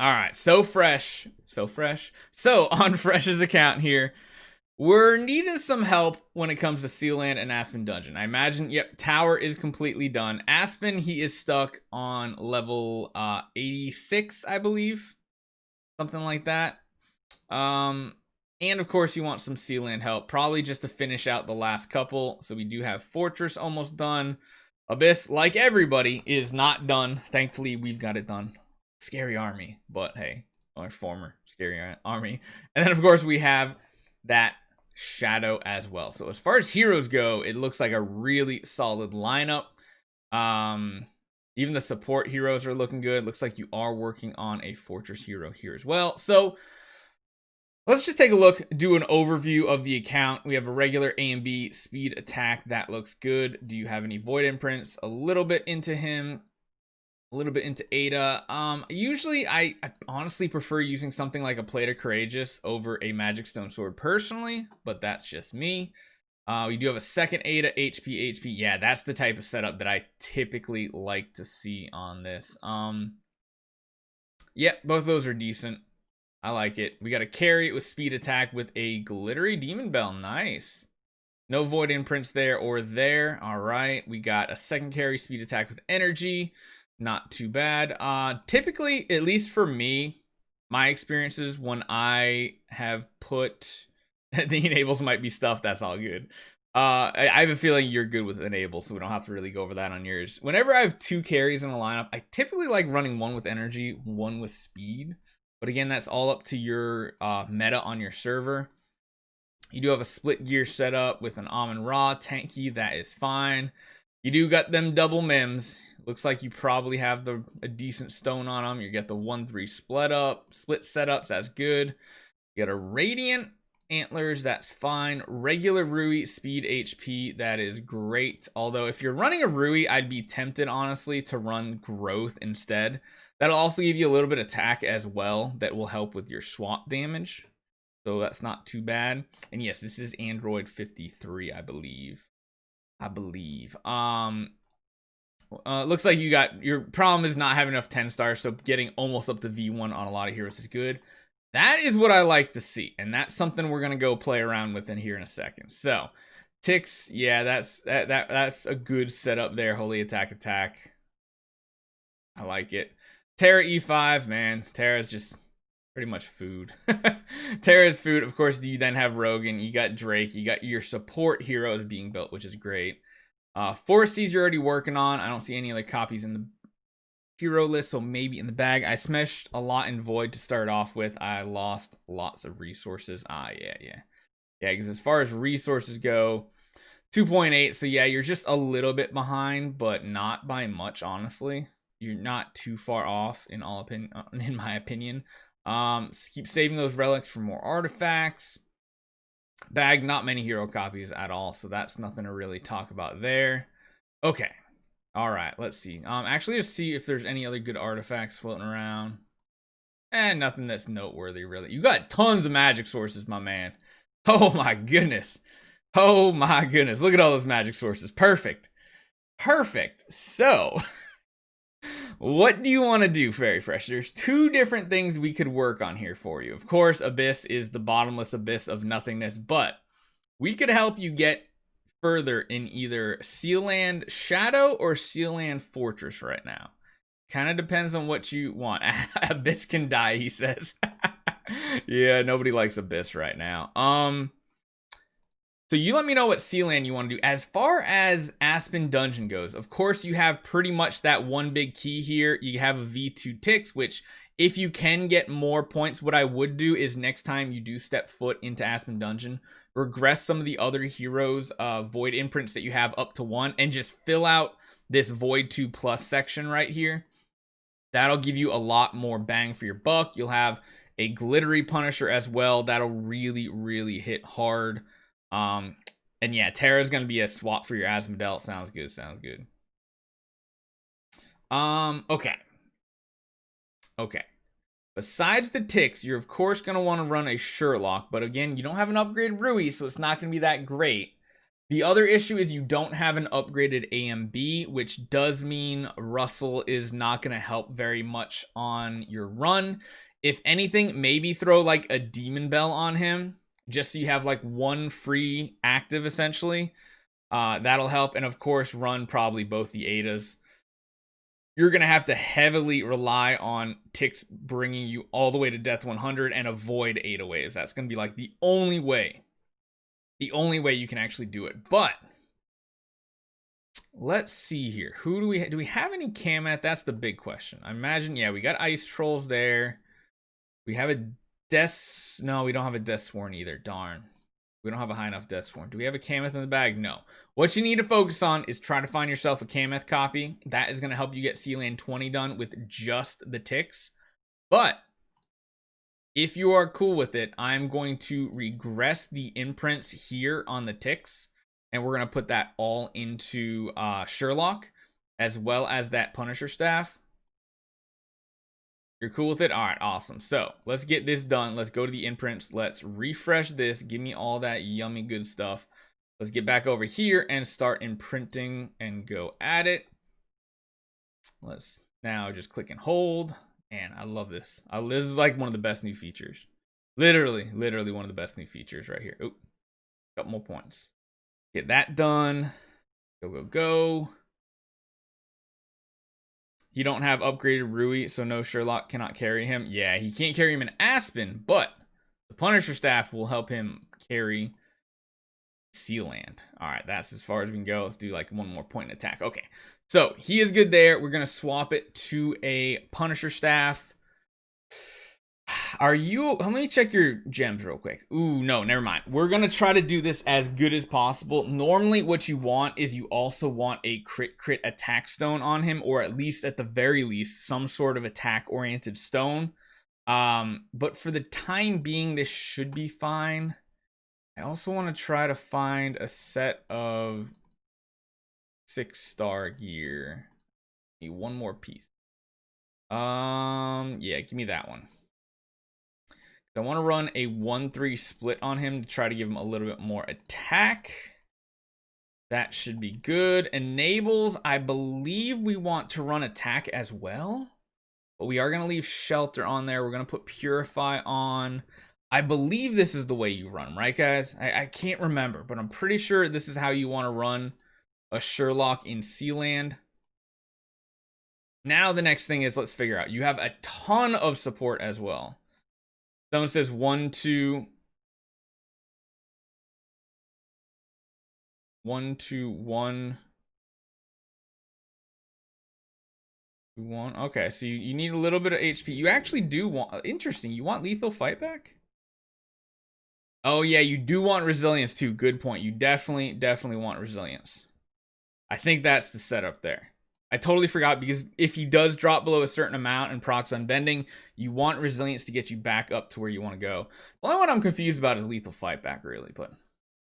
All right, so fresh. So on Fresh's account here, we're needing some help when it comes to Sealand and Aspen Dungeon. I imagine, yep, Tower is completely done. Aspen, he is stuck on level 86, I believe. Something like that. And of course, you want some Sealand help, probably just to finish out the last couple. So we do have Fortress almost done. Abyss, like everybody, is not done. Thankfully, we've got it done. Scary army, but hey, our former scary army. And then, of course, we have that Shadow as well. So as far as heroes go, it looks like a really solid lineup. Even the support heroes are looking good. Looks like you are working on a Fortress hero here as well. So let's just take a look, do an overview of the account. We have a regular A and B speed attack. That looks good. Do you have any void imprints? A little bit into him. A little bit into Ada. Usually I honestly prefer using something like a Plate of Courageous over a Magic Stone Sword personally, but that's just me. We do have a second Ada, HP. Yeah, that's the type of setup that I typically like to see on this. Yeah, both of those are decent. I like it. We got a carry it with speed attack with a glittery demon bell. Nice. No void imprints there or there. All right. We got a second carry speed attack with energy. Not too bad. Typically, at least for me, my experiences when I have put the enables might be stuff, that's all good. I have a feeling you're good with enable, so we don't have to really go over that on yours. Whenever I have two carries in a lineup, I typically like running one with energy, one with speed. But again, that's all up to your meta on your server. You do have a split gear setup with an Amon Ra tanky. That is fine. You do got them double mims. Looks like you probably have a decent stone on them. You get the 1-3 split setups. That's good. You got a Radiant Antlers. That's fine. Regular Rui speed HP. That is great. Although if you're running a Rui, I'd be tempted, honestly, to run Growth instead. That'll also give you a little bit of attack as well. That will help with your swap damage. So that's not too bad. And yes, this is Android 53, I believe. Looks like you got your problem is not having enough 10 stars, so getting almost up to V1 on a lot of heroes is good. That is what I like to see, and that's something we're gonna go play around with in here in a second. So ticks, yeah, that's a good setup there. Holy attack. I like it. Terra E5, man. Terra's just pretty much food. Terra's food. Of course, you then have Rogan, you got Drake, you got your support heroes being built, which is great. 4Cs you're already working on. I don't see any other copies in the hero list, so maybe in the bag. I smashed a lot in Void to start off with. I lost lots of resources. Yeah, because as far as resources go, 2.8. So yeah, you're just a little bit behind, but not by much, honestly. You're not too far off in my opinion. Keep saving those relics for more artifacts. Bag, not many hero copies at all, so that's nothing to really talk about there. Okay. All right, let's see. Actually, just see if there's any other good artifacts floating around. Nothing that's noteworthy, really. You got tons of magic sources, my man. Oh my goodness. Look at all those magic sources. Perfect. So what do you want to do, Fairy Fresh? There's two different things we could work on here for you. Of course, Abyss is the bottomless abyss of nothingness, but we could help you get further in either Sealand Shadow or Sealand Fortress right now. Kind of depends on what you want. Abyss can die, he says. Yeah, nobody likes Abyss right now. So you let me know what Sealand you want to do. As far as Aspen Dungeon goes, of course, you have pretty much that one big key here. You have a V2 ticks, which if you can get more points, what I would do is next time you do step foot into Aspen Dungeon, regress some of the other heroes' void imprints that you have up to 1 and just fill out this void 2+ section right here. That'll give you a lot more bang for your buck. You'll have a glittery Punisher as well. That'll really hit hard. And yeah, Terra's gonna be a swap for your Asmodel. Sounds good. Okay. Besides the ticks, you're of course going to want to run a Sherlock, but again, you don't have an upgraded Rui, so it's not going to be that great. The other issue is you don't have an upgraded AMB, which does mean Russell is not going to help very much on your run. If anything, maybe throw like a Demon Bell on him, just so you have like one free active essentially. That'll help, and of course run probably both the Adas. You're going to have to heavily rely on ticks bringing you all the way to Death 100 and avoid Ada waves. That's going to be like the only way you can actually do it. But let's see here. Who do we have any Kamet? That's the big question. I imagine, yeah, we got Ice Trolls there. We have a no, we don't have a Death Sworn either. Darn. We don't have a high enough Death Sworn. Do we have a Kameth in the bag? No. What you need to focus on is try to find yourself a Kameth copy. That is going to help you get Sealand 20 done with just the ticks. But if you are cool with it, I'm going to regress the imprints here on the ticks. And we're going to put that all into Sherlock, as well as that Punisher staff. You're cool with it? All right, awesome. So let's get this done. Let's go to the imprints. Let's refresh this. Give me all that yummy good stuff. Let's get back over here and start imprinting and go at it. Let's now just click and hold. Man, I love this. This is like one of the best new features. Literally one of the best new features right here. Oh, couple more points. Get that done. Go. You don't have upgraded Rui, so no Sherlock cannot carry him. Yeah, he can't carry him in Aspen, but the Punisher staff will help him carry Sealand. All right, that's as far as we can go. Let's do like one more point attack. Okay, so he is good there. We're going to swap it to a Punisher staff. Let me check your gems real quick. Ooh, no, never mind. We're going to try to do this as good as possible. Normally what you want is you also want a crit attack stone on him, or at least at the very least some sort of attack oriented stone. But for the time being, this should be fine. I also want to try to find a set of 6-star gear. Need one more piece. Yeah, give me that one. I want to run a 1-3 split on him to try to give him a little bit more attack. That should be good. Enables, I believe we want to run attack as well. But we are going to leave shelter on there. We're going to put purify on. I believe this is the way you run, right, guys? I can't remember, but I'm pretty sure this is how you want to run a Sherlock in Sealand. Now the next thing is, let's figure out. You have a ton of support as well. Someone says 1, 2. 1, 2, 1. 1. Okay, so you need a little bit of HP. You actually do want, interesting, you want lethal fight back? Oh yeah, you do want resilience too. Good point. You definitely want resilience. I think that's the setup there. I totally forgot, because if he does drop below a certain amount and procs on bending, you want resilience to get you back up to where you want to go. The only one I'm confused about is lethal fight back, really, but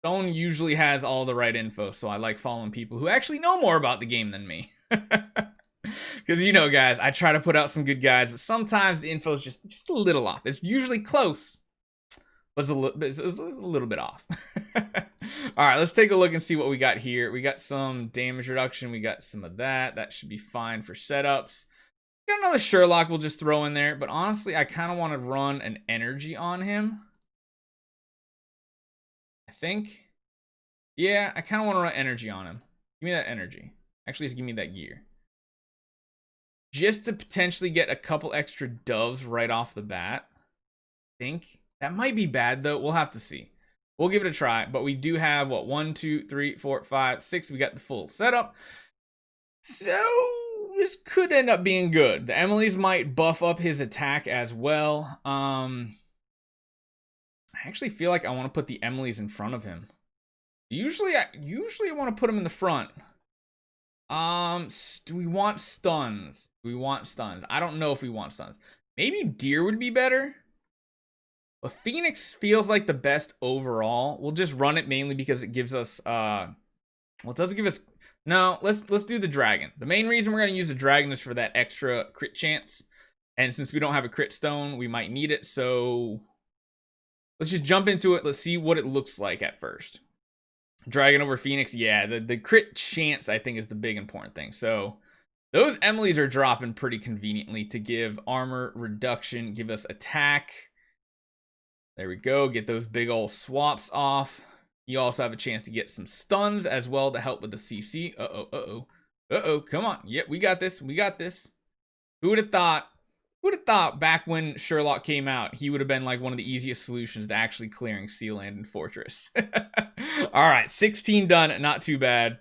Stone usually has all the right info, so I like following people who actually know more about the game than me. Because, you know, guys, I try to put out some good guides, but sometimes the info is just a little off. It's usually close, but it's a little bit off. All right, let's take a look and see what we got here. We got some damage reduction. We got some of that. That should be fine for setups. Got another Sherlock we'll just throw in there. But honestly, I kind of want to run an energy on him. I think. Yeah, I kind of want to run energy on him. Give me that energy. Actually, just give me that gear. Just to potentially get a couple extra doves right off the bat. I think. That might be bad, though. We'll have to see. We'll give it a try, but we do have, what, 1, 2, 3, 4, 5, 6. We got the full setup. So this could end up being good. The Emily's might buff up his attack as well. I actually feel like I want to put the Emily's in front of him. Usually I want to put him in the front. Do we want stuns? Do we want stuns? I don't know if we want stuns. Maybe Deer would be better. But Phoenix feels like the best overall. We'll just run it mainly because it gives us well, it doesn't give us, no, let's do the dragon. The main reason we're going to use the dragon is for that extra crit chance. And since we don't have a crit stone, we might need it. So let's just jump into it. Let's see what it looks like at first. Dragon over Phoenix. Yeah, the crit chance, I think, is the big important thing. So those Emilys are dropping pretty conveniently to give armor reduction, give us attack. There we go. Get those big old swaps off. You also have a chance to get some stuns as well to help with the CC. Uh-oh. Come on. Yep, we got this. We got this. Who would have thought? Who would have thought back when Sherlock came out, he would have been like one of the easiest solutions to actually clearing Sealand and Fortress. All right, 16 done. Not too bad.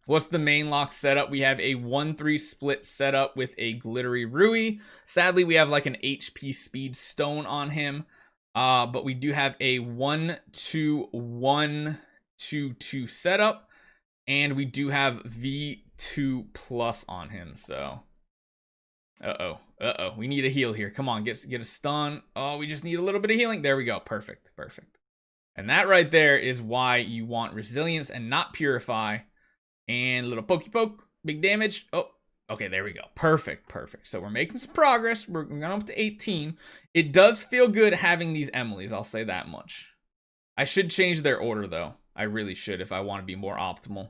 What's the main lock setup? We have a 1-3 split setup with a glittery Rui. Sadly, we have like an HP speed stone on him. But we do have a 1-2-1-2-2 setup, and we do have V2 plus on him. So, we need a heal here. Come on, get a stun. Oh, we just need a little bit of healing. There we go. Perfect. And that right there is why you want resilience and not purify. And a little poke, big damage. Oh. Okay, there we go. Perfect. So we're making some progress. We're going up to 18. It does feel good having these Emilys, I'll say that much. I should change their order, though. I really should if I want to be more optimal.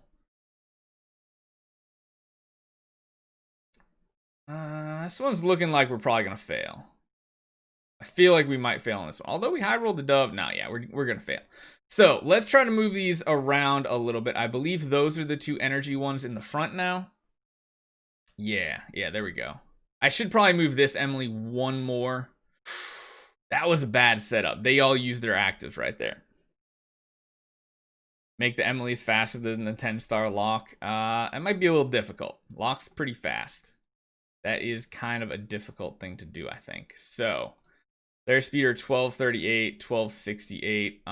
This one's looking like we're probably going to fail. I feel like we might fail on this one. Although we high rolled the dove. No, yeah, we're going to fail. So let's try to move these around a little bit. I believe those are the two energy ones in the front now. Yeah, there we go. I should probably move this Emily one more. That was a bad setup. They all use their actives right there. Make the Emilys faster than the 10-star lock. It might be a little difficult. Lock's pretty fast. That is kind of a difficult thing to do, I think. So, their speed are 1238, 1268.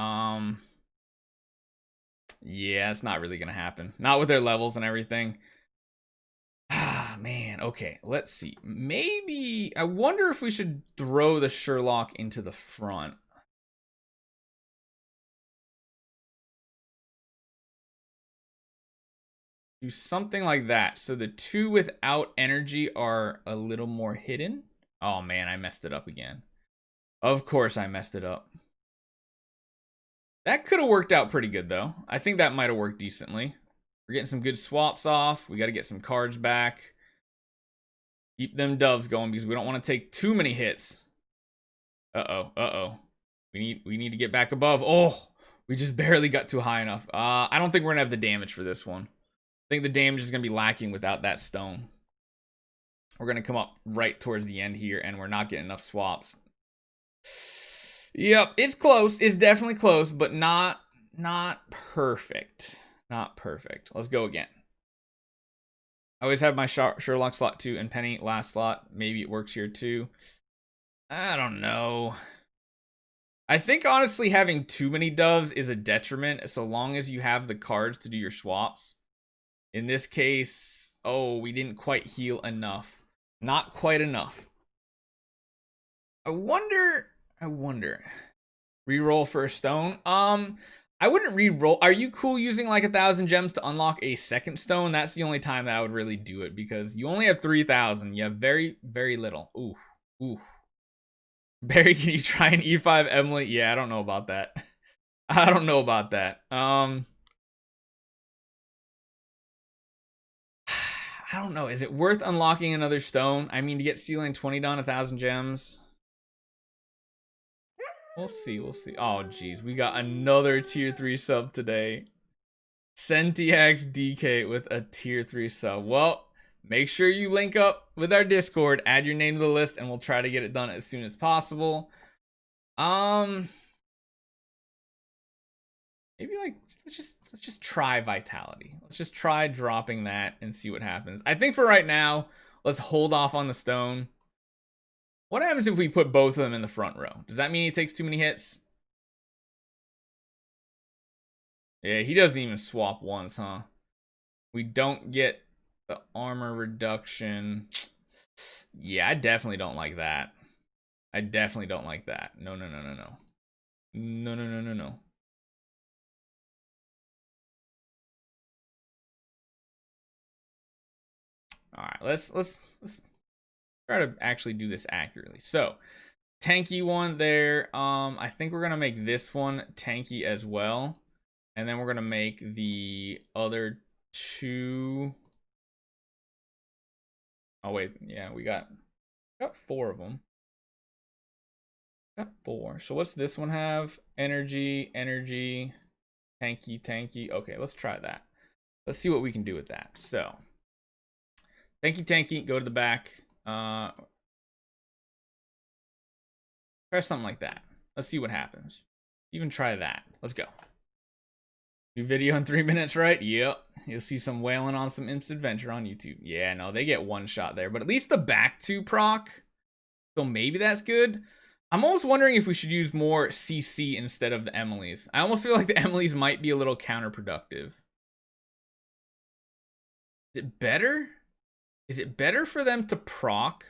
Yeah, it's not really going to happen. Not with their levels and everything. Man, okay, let's see. Maybe, I wonder if we should throw the Sherlock into the front. Do something like that. So the two without energy are a little more hidden. Oh man, I messed it up again. Of course I messed it up. That could have worked out pretty good though. I think that might have worked decently. We're getting some good swaps off. We got to get some cards back. Keep them doves going because we don't want to take too many hits. Uh-oh. We need to get back above. Oh, we just barely got too high enough. I don't think we're gonna have the damage for this one. I think the damage is gonna be lacking without that stone. We're gonna come up right towards the end here, and we're not getting enough swaps. Yep, it's close. It's definitely close, but not perfect. Not perfect. Let's go again. I always have my Sherlock slot 2 and Penny last slot. Maybe it works here too. I don't know. I think honestly having too many doves is a detriment so long as you have the cards to do your swaps. In this case, oh, we didn't quite heal enough. Not quite enough. I wonder. Reroll for a stone. I wouldn't re-roll. Are you cool using like 1,000 gems to unlock a second stone? That's the only time that I would really do it because you only have 3,000. You have very little. Ooh. Barry, can you try an E5 Emily? Yeah, I don't know about that. I don't know. Is it worth unlocking another stone? I mean, to get Sealand 20 done, 1,000 gems. We'll see. Oh, geez. We got another tier 3 sub today. Sentiax DK with a tier 3 sub. Well, make sure you link up with our Discord. Add your name to the list, and we'll try to get it done as soon as possible. Maybe like let's just try Vitality. Let's just try dropping that and see what happens. I think for right now, let's hold off on the stone. What happens if we put both of them in the front row? Does that mean he takes too many hits? Yeah, he doesn't even swap once, huh? We don't get the armor reduction. Yeah, I definitely don't like that. No. No. All right, let's try to actually do this accurately. So tanky one there. I think we're gonna make this one tanky as well, and then we're gonna make the other two. Oh wait, yeah, we got 4 of them. Got 4. So what's this one have? Energy, energy, tanky, tanky. Okay, let's try that. Let's see what we can do with that. So tanky, tanky, go to the back. Try something like that. Let's see what happens. Even try that. Let's go. New video in 3 minutes, right? Yep. You'll see some wailing on some Imps Adventure on YouTube. Yeah, no, they get 1 shot there, but at least the back 2 proc. So maybe that's good. I'm almost wondering if we should use more CC instead of the Emily's. I almost feel like the Emily's might be a little counterproductive. Is it better? Is it better for them to proc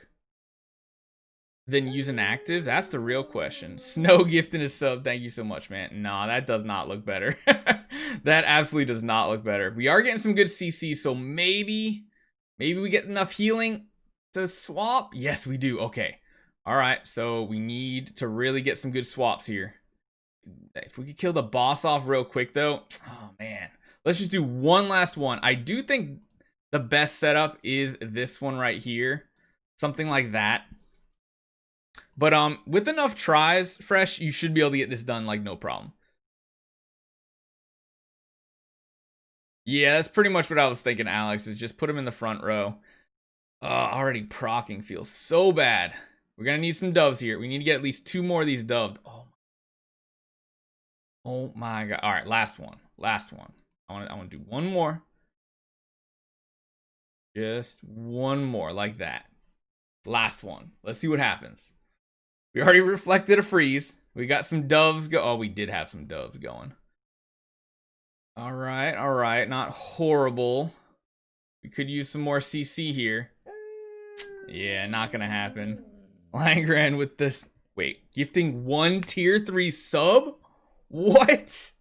than use an active? That's the real question. Snow gifting a sub. Thank you so much, man. Nah, that does not look better. That absolutely does not look better. We are getting some good CC, so maybe we get enough healing to swap. Yes, we do. Okay. All right, so we need to really get some good swaps here. If we could kill the boss off real quick, though. Oh, man. Let's just do one last one. I do think the best setup is this one right here. Something like that. But with enough tries, Fresh, you should be able to get this done like no problem. Yeah, that's pretty much what I was thinking, Alex, is just put him in the front row. Already procking feels so bad. We're going to need some doves here. We need to get at least 2 more of these doved. Oh my God. All right, last one. Last one. I want to do 1 more. Just 1 more like that. Last one. Let's see what happens. We already reflected a freeze. We got some doves go. Oh, we did have some doves going. All right, all right. Not horrible. We could use some more CC here. Yeah, not going to happen. Langren with this. Wait, gifting 1 tier 3 sub? What?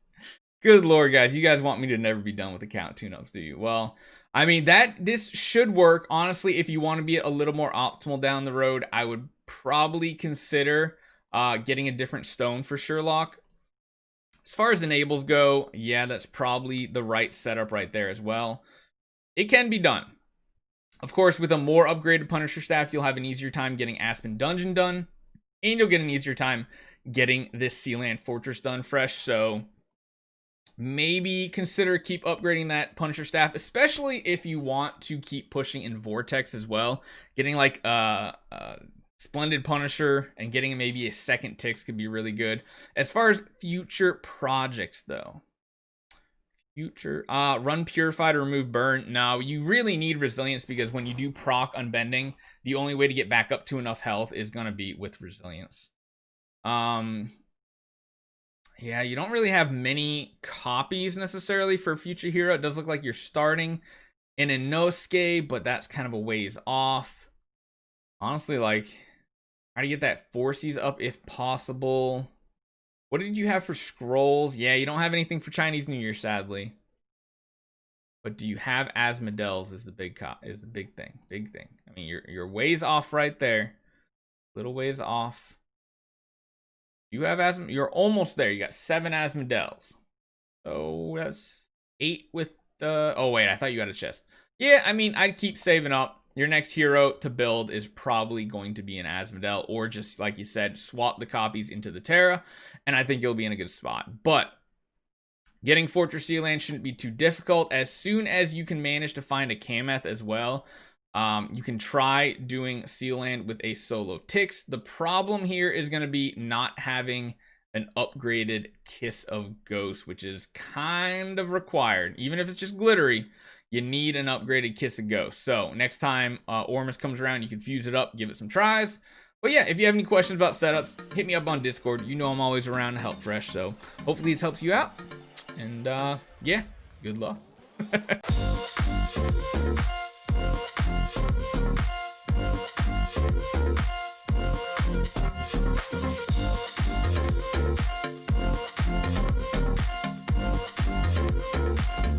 Good lord, guys. You guys want me to never be done with account tune-ups, do you? Well, I mean, this should work. Honestly, if you want to be a little more optimal down the road, I would probably consider getting a different stone for Sherlock. As far as enables go, yeah, that's probably the right setup right there as well. It can be done. Of course, with a more upgraded Punisher staff, you'll have an easier time getting Aspen Dungeon done, and you'll get an easier time getting this Sealand Fortress done fresh. So maybe consider keep upgrading that Punisher staff, especially if you want to keep pushing in Vortex as well. Getting like Splendid Punisher and getting maybe a second Tix could be really good. As far as future projects, though. Run Purify to remove burn. No, you really need resilience, because when you do proc unbending, the only way to get back up to enough health is going to be with resilience. Yeah, you don't really have many copies necessarily for future hero. It does look like you're starting in Inosuke, but that's kind of a ways off. Honestly, like, how to get that Forces up if possible. What did you have for scrolls? Yeah, you don't have anything for Chinese New Year, sadly. But do you have Asmodeus is the big thing. Big thing. I mean, you're ways off right there. Little ways off. You have Asmodeus. You're almost there. You got 7 Asmodeus. So that's 8 with the. Oh wait, I thought you got a chest. Yeah, I mean, I'd keep saving up. Your next hero to build is probably going to be an Asmodel, or just like you said, swap the copies into the Terra, and I think you'll be in a good spot. But getting Fortress Sealand shouldn't be too difficult. As soon as you can manage to find a Kameth as well, you can try doing Sealand with a solo Tix. The problem here is going to be not having an upgraded Kiss of Ghost, which is kind of required. Even if it's just glittery, you need an upgraded Kiss of Ghost. So next time Ormus comes around, you can fuse it up, give it some tries. But yeah, if you have any questions about setups, hit me up on Discord. You know I'm always around to help Fresh. So hopefully this helps you out. And yeah, good luck.